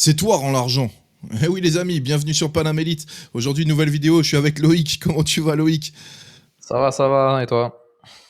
C'est toi, rends l'argent. Eh oui les amis, bienvenue sur Paname Elite. Aujourd'hui, nouvelle vidéo, je suis avec Loïc. Comment tu vas Loïc? Ça va, et toi?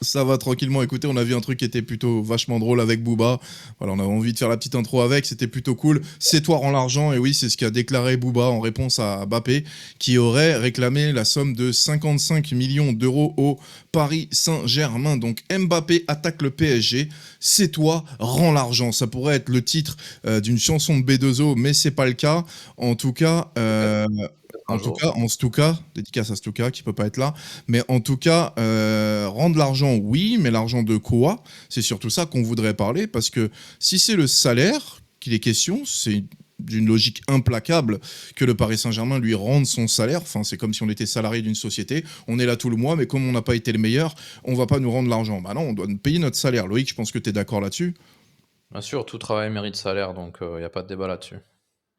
Ça va tranquillement. Écoutez, on a vu un truc qui était plutôt vachement drôle avec Booba. Voilà, on avait envie de faire la petite intro avec, c'était plutôt cool. C'est toi rends l'argent, et oui, c'est ce qu'a déclaré Booba en réponse à Mbappé, qui aurait réclamé la somme de 55 millions d'euros au Paris Saint-Germain. Donc Mbappé attaque le PSG. C'est toi rends l'argent. Ça pourrait être le titre d'une chanson de B2O, mais c'est pas le cas. En tout cas, Peut-être, euh, peut-être un en tout jour. cas, en Stuka, dédicace à Stuka qui peut pas être là, mais en tout cas, rendre l'argent, oui, mais l'argent de quoi? C'est surtout ça qu'on voudrait parler, parce que si c'est le salaire qu'il est question, c'est d'une logique implacable que le Paris Saint-Germain lui rende son salaire. Enfin, c'est comme si on était salarié d'une société, on est là tout le mois, mais comme on n'a pas été le meilleur, on va pas nous rendre l'argent. Bah non, on doit nous payer notre salaire. Loïc, je pense que tu es d'accord là-dessus. Bien sûr, tout travail mérite salaire, donc il n'y a pas de débat là-dessus.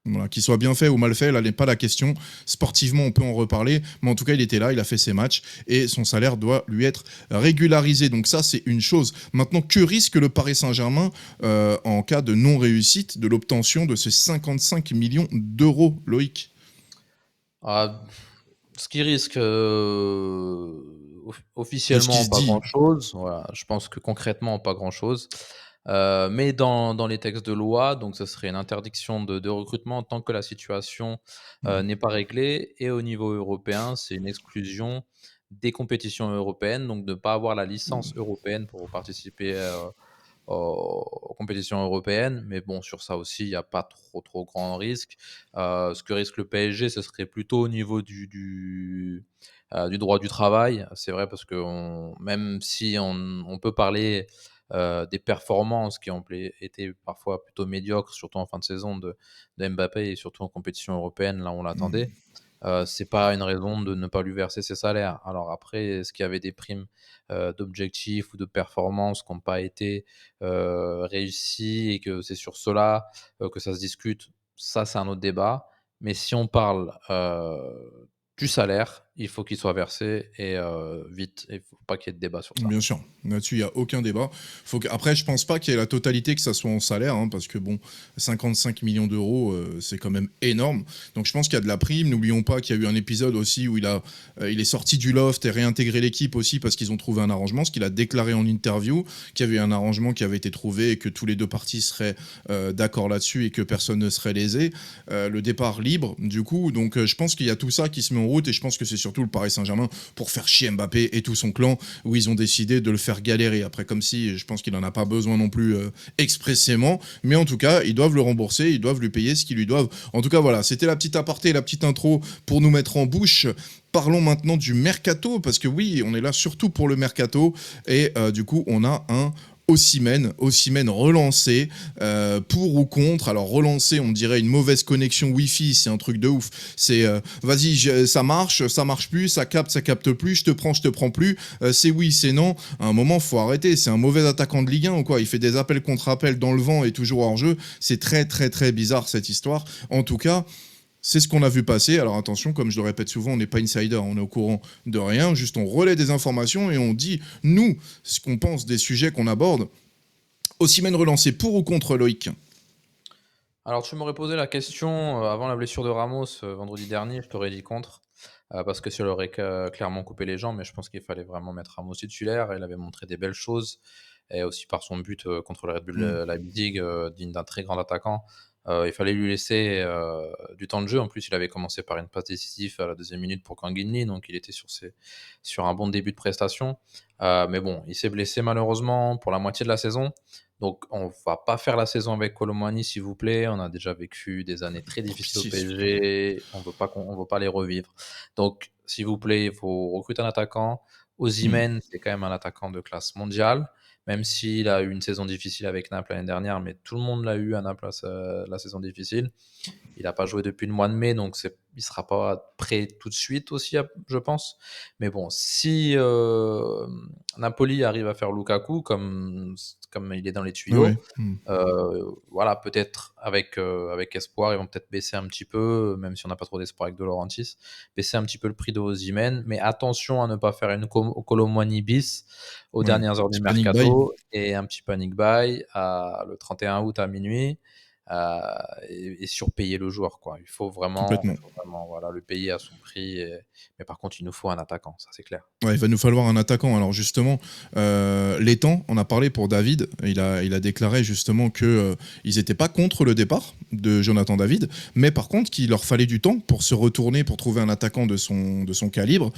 Voilà, qu'il soit bien fait ou mal fait, là n'est pas la question. Sportivement, on peut en reparler, mais en tout cas, il était là, il a fait ses matchs et son salaire doit lui être régularisé. Donc ça, c'est une chose. Maintenant, que risque le Paris Saint-Germain en cas de non-réussite de l'obtention de ces 55 millions d'euros, Loïc? Ah, ce qui risque De ce qui officiellement se pas dit. grand-chose, voilà, je pense que concrètement pas grand-chose. Mais dans les textes de loi, donc ce serait une interdiction de recrutement tant que la situation n'est pas réglée. Et au niveau européen, c'est une exclusion des compétitions européennes, donc de ne pas avoir la licence européenne pour participer aux compétitions européennes. Mais bon, sur ça aussi, il n'y a pas trop grand risque. Ce que risque le PSG, ce serait plutôt au niveau du droit du travail. C'est vrai parce que même si on peut parler des performances qui ont été parfois plutôt médiocres, surtout en fin de saison de Mbappé et surtout en compétition européenne, là on l'attendait. C'est pas une raison de ne pas lui verser ses salaires. Alors après, est-ce qu'il y avait des primes, d'objectifs ou de performances qui n'ont pas été, réussies et que c'est sur cela, que ça se discute? Ça, c'est un autre débat. Mais si on parle, du salaire, il faut qu'il soit versé et vite. Il faut pas qu'il y ait de débat sur ça. Bien sûr, là-dessus, il n'y a aucun débat. Après, je pense pas qu'il y ait la totalité que ça soit en salaire, hein, parce que bon, 55 millions d'euros, c'est quand même énorme. Donc je pense qu'il y a de la prime. N'oublions pas qu'il y a eu un épisode aussi où il est sorti du loft et réintégré l'équipe aussi parce qu'ils ont trouvé un arrangement, ce qu'il a déclaré en interview, qu'il y avait un arrangement qui avait été trouvé et que tous les deux parties seraient d'accord là-dessus et que personne ne serait lésé. Le départ libre, du coup. Donc je pense qu'il y a tout ça qui se met en route et je pense que c'est surtout le Paris Saint-Germain pour faire chier Mbappé et tout son clan où ils ont décidé de le faire galérer. Après, comme si je pense qu'il n'en a pas besoin non plus expressément, mais en tout cas, ils doivent le rembourser, ils doivent lui payer ce qu'ils lui doivent. En tout cas, voilà, c'était la petite aparté, la petite intro pour nous mettre en bouche. Parlons maintenant du mercato, parce que oui, on est là surtout pour le mercato, et du coup, on a un Osimhen relancé, pour ou contre. Alors relancé, on dirait une mauvaise connexion Wi-Fi, c'est un truc de ouf. C'est vas-y, ça marche plus, ça capte plus, je te prends plus. C'est oui, c'est non. À un moment, faut arrêter. C'est un mauvais attaquant de Ligue 1 ou quoi? Il fait des appels contre appels dans le vent et toujours hors jeu. C'est très très très bizarre cette histoire. En tout cas, c'est ce qu'on a vu passer. Alors attention, comme je le répète souvent, on n'est pas insider, on est au courant de rien, juste on relaie des informations et on dit, nous, ce qu'on pense des sujets qu'on aborde. Osimhen relancé pour ou contre Loïc? Alors, tu m'aurais posé la question, avant la blessure de Ramos, vendredi dernier, je t'aurais dit contre, parce que ça leur aurait clairement coupé les jambes, mais je pense qu'il fallait vraiment mettre Ramos titulaire. Il avait montré des belles choses et aussi par son but, contre le Red Bull, Hmm. Leipzig, digne d'un très grand attaquant. Il fallait lui laisser, du temps de jeu. En plus, il avait commencé par une passe décisive à la deuxième minute pour Kangin, donc il était sur un bon début de prestation. Mais bon, il s'est blessé malheureusement pour la moitié de la saison. Donc, on va pas faire la saison avec Kolo Muani, s'il vous plaît. On a déjà vécu des années très Pour difficiles au pitié, s'il vous plaît. PSG. On veut pas les revivre. Donc, s'il vous plaît, il faut recruter un attaquant. Hmm. Osimhen, c'est quand même un attaquant de classe mondiale, même s'il a eu une saison difficile avec Naples l'année dernière, mais tout le monde l'a eu à Naples la saison difficile. Il n'a pas joué depuis le mois de mai, donc il ne sera pas prêt tout de suite aussi, je pense. Mais bon, si Napoli arrive à faire Lukaku, comme il est dans les Ah ouais. tuyaux, Hmm. voilà, peut-être avec espoir, ils vont peut-être baisser un petit peu, même si on n'a pas trop d'espoir avec De Laurentiis, baisser un petit peu le prix de Osimhen. Mais attention à ne pas faire une Kolo Muani bis aux Ouais. dernières heures du Petit panic buy. mercato et un petit panic buy le 31 août à minuit. heu et surpayer le joueur, quoi. Complètement. Il faut vraiment, voilà, le payer à son prix mais par contre, il nous faut un attaquant, ça, c'est clair. Ouais, il va nous falloir un attaquant. Alors justement, Létang on a parlé pour David. Il a déclaré justement que ils n'étaient pas contre le départ de Jonathan David, mais par contre qu'il leur fallait du temps pour se retourner, pour trouver un attaquant de son calibre.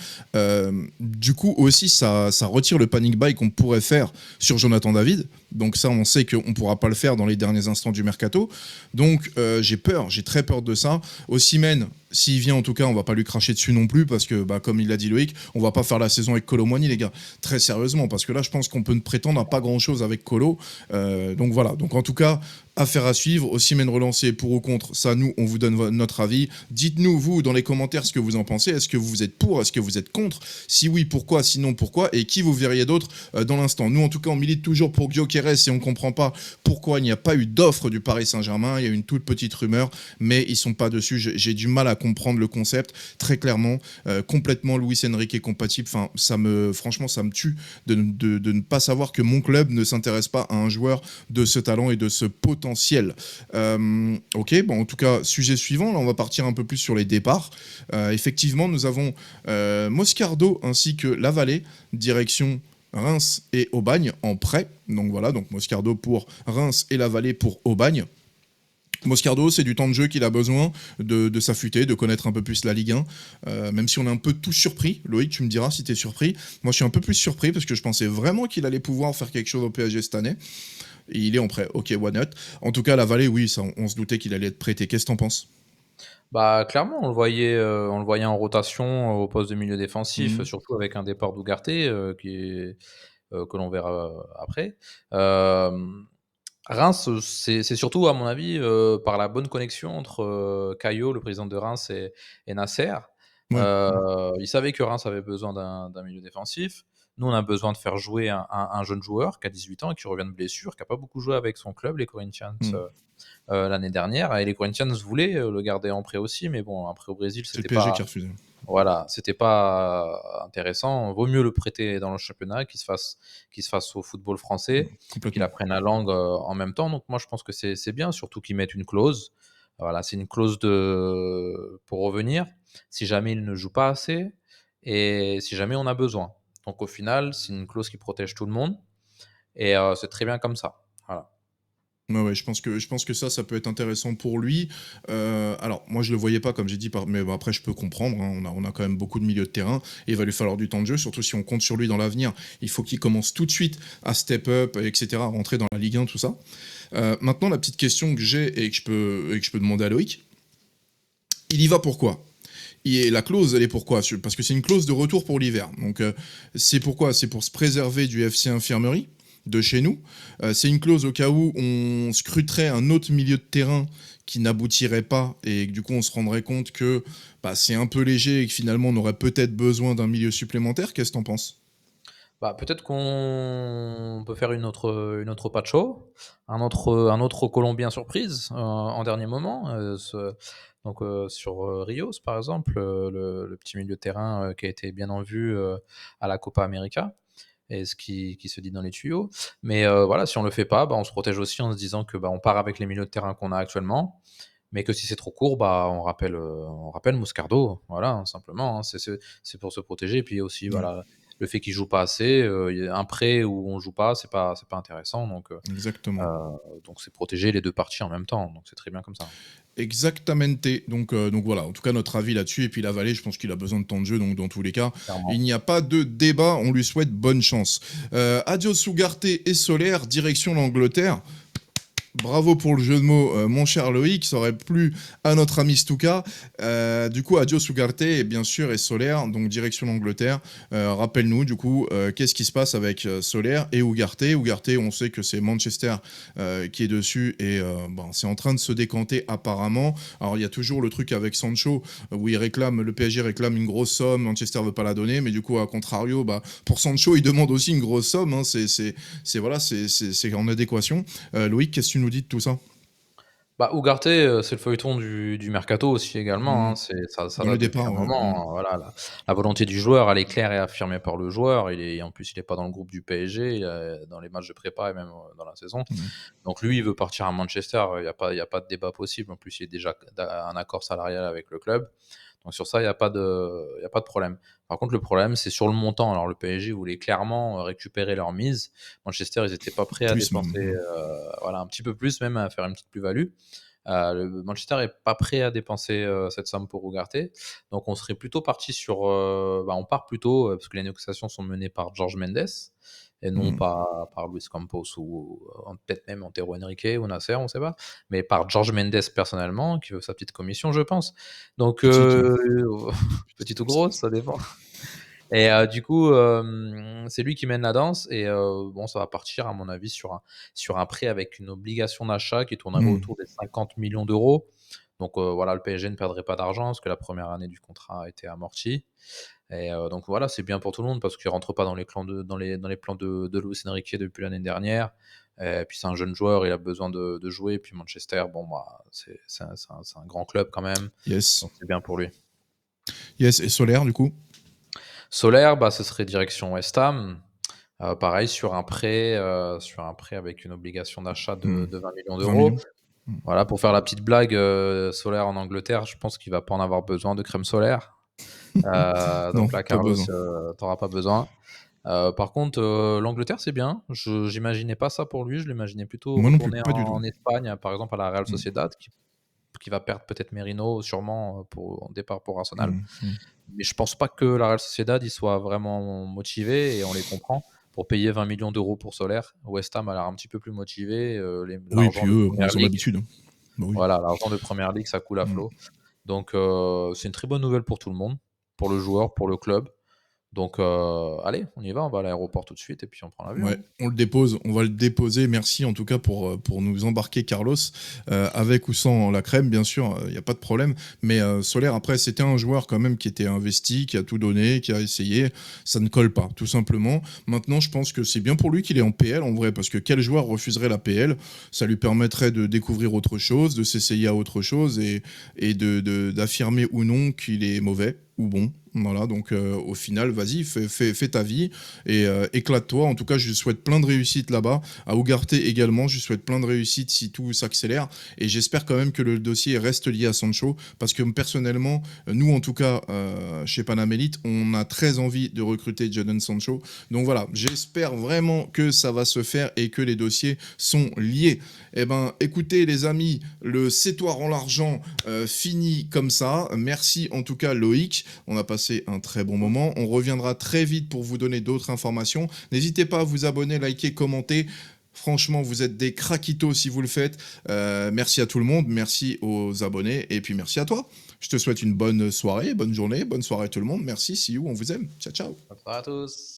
Du coup aussi, ça retire le panic buy qu'on pourrait faire sur Jonathan David. Donc ça, on sait qu'on ne pourra pas le faire dans les derniers instants du mercato. Donc j'ai très peur de ça. Osimhen, s'il vient en tout cas, on va pas lui cracher dessus non plus parce que, comme il l'a dit Loïc, on va pas faire la saison avec Kolo Muani, les gars. Très sérieusement, parce que là, je pense qu'on peut ne prétendre à pas grand-chose avec Kolo. Donc voilà. Donc en tout cas, affaire à suivre. Osimhen relancé pour ou contre, ça, nous, on vous donne notre avis. Dites-nous, vous, dans les commentaires, ce que vous en pensez. Est-ce que vous êtes pour? Est-ce que vous êtes contre? Si oui, pourquoi? Sinon, pourquoi? Et qui vous verriez d'autre dans l'instant? Nous, en tout cas, on milite toujours pour Gyökeres et on comprend pas pourquoi il n'y a pas eu d'offre du Paris Saint-Germain. Il y a une toute petite rumeur, mais ils sont pas dessus. J'ai du mal à comprendre le concept, très clairement. Complètement Luis Enrique est compatible. Enfin, franchement, ça me tue de ne pas savoir que mon club ne s'intéresse pas à un joueur de ce talent et de ce potentiel. Ok, bon, en tout cas, sujet suivant, là, on va partir un peu plus sur les départs. Effectivement, nous avons Moscardo ainsi que Lavallée, direction Reims et Aubagne en prêt. Donc voilà, donc Moscardo pour Reims et Lavallée pour Aubagne. Moscardo, c'est du temps de jeu qu'il a besoin, de s'affûter, de connaître un peu plus la Ligue 1, même si on est un peu tous surpris. Loïc, tu me diras si tu es surpris. Moi, je suis un peu plus surpris parce que je pensais vraiment qu'il allait pouvoir faire quelque chose au PSG cette année. Et il est en prêt. Ok, why not? En tout cas, la Vallée, oui, ça, on se doutait qu'il allait être prêté. Qu'est-ce que t'en penses? Bah, clairement, on le voyait en rotation au poste de milieu défensif, Mhm. surtout avec un départ d'Ougarté, que l'on verra après. Hem Reims, c'est surtout à mon avis, par la bonne connexion entre, Caio, le président de Reims et Nasser. Ouais, Ils savaient que Reims avait besoin d'un milieu défensif. Nous, on a besoin de faire jouer un jeune joueur qui a 18 ans et qui revient de blessure, qui a pas beaucoup joué avec son club, les Corinthians, mhm. l'année dernière et les Corinthians voulaient, le garder en prêt aussi, mais bon, un prêt au Brésil, C'est le c'était PSG qui pas a refusé. voilà, c'était pas intéressant. Vaut mieux le prêter dans le championnat, qu'il se fasse au football français, qu'il Complètement. apprenne la langue, en même temps. Donc moi, je pense que c'est bien, surtout qu'ils mettent une clause. Voilà, c'est une clause de pour revenir, si jamais il ne joue pas assez et si jamais on a besoin. Donc au final, c'est une clause qui protège tout le monde et c'est très bien comme ça. Voilà. Ouais, ouais, je pense que ça peut être intéressant pour lui. Alors, moi, je le voyais pas, comme j'ai dit, mais bon, après, je peux comprendre, hein. On a quand même beaucoup de milieux de terrain et il va lui falloir du temps de jeu, surtout si on compte sur lui dans l'avenir. Il faut qu'il commence tout de suite à step up, etc., à rentrer dans la Ligue 1, tout ça. Maintenant, la petite question que j'ai et que je peux demander à Loïc, il y va pourquoi? La clause, elle est pourquoi? Parce que c'est une clause de retour pour l'hiver. Donc, c'est pourquoi? C'est pour se préserver du FC Infirmerie de chez nous. C'est une clause au cas où on scruterait un autre milieu de terrain qui n'aboutirait pas et que, du coup on se rendrait compte que c'est un peu léger et que finalement on aurait peut-être besoin d'un milieu supplémentaire. Qu'est-ce que t'en penses? Bah, peut-être qu'on peut faire une autre Pacho, un autre Colombien surprise, en dernier moment, sur, Rios par exemple, le petit milieu de terrain, qui a été bien en vue, à la Copa América et ce qui se dit dans les tuyaux. Mais, voilà, si on le fait pas, bah, on se protège aussi en se disant que, bah, on part avec les milieux de terrain qu'on a actuellement, mais que si c'est trop court, bah, on rappelle Moscardo, voilà, hein, simplement, hein. C'est pour se protéger et puis aussi, Ouais, voilà, le fait qu'il joue pas assez, il y a un prêt où on joue pas, c'est pas intéressant exactement. donc c'est protéger les 2 parties en même temps, donc c'est très bien comme ça. Exactamente. Donc voilà, en tout cas notre avis là-dessus. Et puis la Vallée, je pense qu'il a besoin de temps de jeu, donc dans tous les cas, il Clairement. n'y a pas de débat. On lui souhaite bonne chance. Adios Ugarte et Solaire, direction l'Angleterre. Bravo pour le jeu de mots, mon cher Loïc, ça aurait plu à notre ami Stuka. Du coup, adios Ugarte et bien sûr et Solaire, donc direction l'Angleterre. Rappelle-nous du coup, qu'est-ce qui se passe avec Solaire et Ugarte. Ugarte, on sait que c'est Manchester qui est dessus et c'est en train de se décanter apparemment. Alors il y a toujours le truc avec Sancho où le PSG réclame une grosse somme, Manchester veut pas la donner, mais du coup à contrario, pour Sancho il demande aussi une grosse somme, hein. C'est voilà, c'est en adéquation. Loïc, qu'est-ce que tu nous dis de tout ça? Bah, Ugarte, c'est le feuilleton du mercato aussi également, Mmh. hein. Ça Dans le date depuis départ, un ouais. Mmh. moment, hein, voilà, la volonté du joueur, elle est claire et affirmée par le joueur. En plus, il est pas dans le groupe du PSG, dans les matchs de prépa et même, dans la saison. Mmh. Donc lui, il veut partir à Manchester, il y a pas de débat possible. En plus, il est déjà un accord salarial avec le club. Donc sur ça, il y a pas de problème. Par contre, le problème, c'est sur le montant. Alors le PSG voulait clairement, récupérer leur mise. Manchester, ils étaient pas prêts à Plus même. dépenser, Mmh. voilà, un petit peu plus même, à faire une petite plus-value. Le Manchester est pas prêt à dépenser, cette somme pour Ugarte. Donc on serait plutôt parti sur, on part plutôt, parce que les négociations sont menées par Jorge Mendes et non Mmh. pas par Luis Campos ou, peut-être même Antero Henrique ou Nasser, on sait pas, mais par Jorge Mendes personnellement, qui veut sa petite commission, je pense. Donc, Petite, ouais. petite ou grosse, ça dépend. Et du coup, c'est lui qui mène la danse et bon, ça va partir à mon avis sur un prêt avec une obligation d'achat qui tournerait Mmh. autour des 50 millions d'euros. Donc voilà, le PSG ne perdrait pas d'argent parce que la première année du contrat a été amortie et donc voilà, c'est bien pour tout le monde parce qu'il rentre pas dans les plans de Luis Enrique depuis l'année dernière et puis c'est un jeune joueur, il a besoin de jouer. Puis Manchester, bon, bah, c'est un grand club quand même, Yes. donc c'est bien pour lui. Yes, et Solaire, du coup? Solaire, bah, ce serait direction West Ham. Pareil sur un prêt avec une obligation d'achat Mmh. de 20 millions 20 d'euros. millions. Mmh. Voilà, pour faire la petite blague, Solaire en Angleterre, je pense qu'il va pas en avoir besoin de crème solaire. Non, Donc là, pas Carlos, besoin. tu pas besoin. Par contre, l'Angleterre, c'est bien. Je J'imaginais pas ça pour lui, je l'imaginais plutôt Moi non plus, retourner pas du tout. en Espagne, par exemple à la Real Mmh. Sociedad, qui va perdre peut-être Merino sûrement, pour en départ pour Arsenal. Mmh. Mmh. Mais je pense pas que la Real Sociedad, ils soient vraiment motivés et on les comprend. Pour payer 20 millions d'euros pour Solaire, West Ham a l'air un petit peu plus motivé, Oui, l'argent puis de eux, bon, Première ils ont League, l'habitude, hein. Bah oui. voilà, l'argent de Première League, ça coule à Mmh. flot. Donc c'est une très bonne nouvelle pour tout le monde, pour le joueur, pour le club. Donc allez, on y va, on va à l'aéroport tout de suite et puis on prend l'avion, Ouais, hein. on le dépose, on va le déposer. Merci en tout cas pour nous embarquer, Carlos, avec ou sans la crème, bien sûr, il n'y a pas de problème. Mais Solaire, après, c'était un joueur quand même qui était investi, qui a tout donné, qui a essayé. Ça ne colle pas, tout simplement. Maintenant, je pense que c'est bien pour lui qu'il est en PL, en vrai, parce que quel joueur refuserait la PL? Ça lui permettrait de découvrir autre chose, de s'essayer à autre chose et d'affirmer ou non qu'il est mauvais ou bon. Voilà, donc au final, vas-y, fais ta vie et éclate-toi. En tout cas, je lui souhaite plein de réussite là-bas. À Ugarte également, je lui souhaite plein de réussite si tout s'accélère. Et j'espère quand même que le dossier reste lié à Sancho, parce que personnellement, nous en tout cas, chez Panam Elite, on a très envie de recruter Jadon Sancho. Donc voilà, j'espère vraiment que ça va se faire et que les dossiers sont liés. Eh ben, écoutez les amis, le C'est toi rend l'argent finit comme ça. Merci en tout cas Loïc, on a passé un très bon moment. On reviendra très vite pour vous donner d'autres informations. N'hésitez pas à vous abonner, liker, commenter. Franchement, vous êtes des craquitos si vous le faites. Merci à tout le monde, merci aux abonnés et puis merci à toi. Je te souhaite une bonne soirée, bonne journée, bonne soirée à tout le monde. Merci, see you, on vous aime. Ciao, ciao. Bonne soirée à tous.